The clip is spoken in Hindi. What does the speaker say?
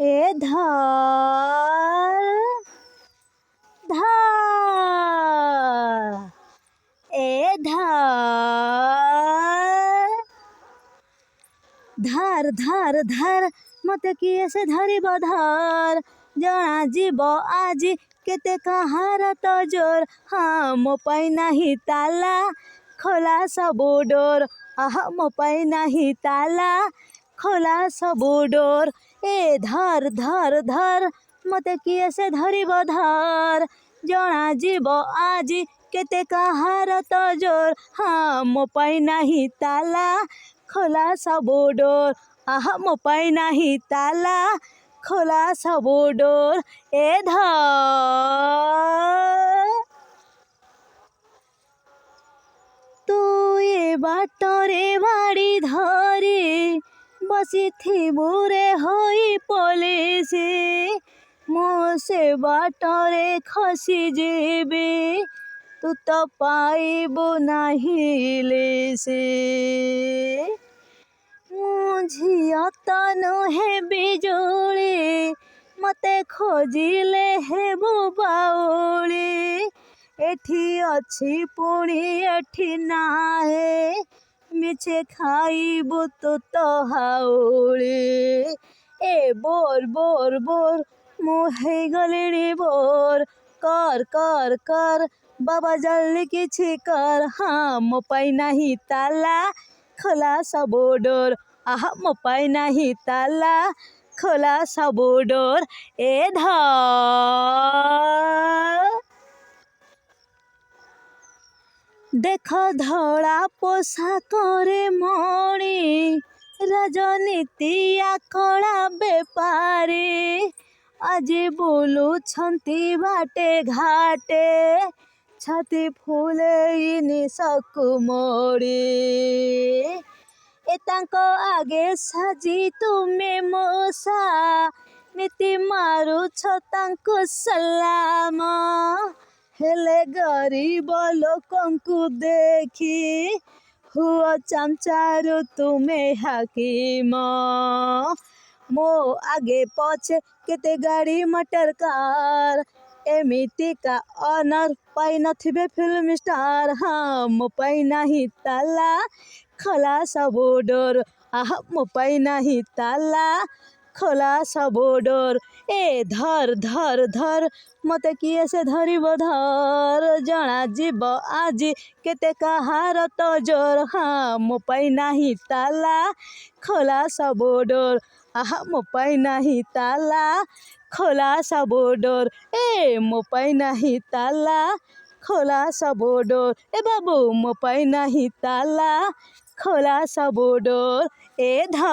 ए धर धर ए धर धार धार धार मते किए से धरिब धर जणा जीव आज केते कहार तो जोर हाँ मो पाई नाही ताला खोला सबो डोर आहा मो पाई नाही ताला खोला सबो डोर ए धर धर धर मते किए से धरिब धर जणा जीव आज केते कहार तो जोर हाँ मो पाई नाही ताला खोला सबो डोर आहा मो पाई नाही ताला खोला सबो डोर ए धर तू ए बाटरे बाड़ी धरी बसिथिबु रे होई पलिसी मो से बाटरे खसी जीबी तू तो पाइबु नाही लिसी झिया तो नुहे बिजुली मते खोजिले हेबु बाउली एठी अछि पुणी एठी नाहे मिछे खाइबु तो हाउली ए बोर बोर बोर मुहे गलिणी बोर कर कर कर बाबा जल्दी किछि कर हाँ मो पाई नाही ताला खोला सबो डोर आहा मो पाई नाही ताला खोला सबो डोर ए धर देख धड़ा पोशाकरे मणि राजनीतिया कड़ा बेपारी आज बुलुछंती बाटे घाटे छाती फुलेइनी सकु मोड़ी ए तांको आगे साजी तुमे मोसा नीति मारुछ तांको सलाम हेले गरीब लोकंकु देखी हुआ चमचारू तुमे हाकिम मो आगे पछे केते गाड़ी मटर कार एमिति का ऑनर पाई नथिबे फिल्म स्टार हाँ मो पाई नाही ताला खोला सबो डोर आहा मो पाई नाही ताला खोला सबो डोर ए धर धर धर मते किए से धरिब धर जणा जीव आज केते कहार तो जोर हाँ मो पाई नाही ताला खोला सबो डोर आहा मो पाई नाही ताला खोला सबो डोर ए मो पाई नाही ताला खोला सबो डोर ए बाबू मो पाई नाही ताला खोला सबो डोर ए धर।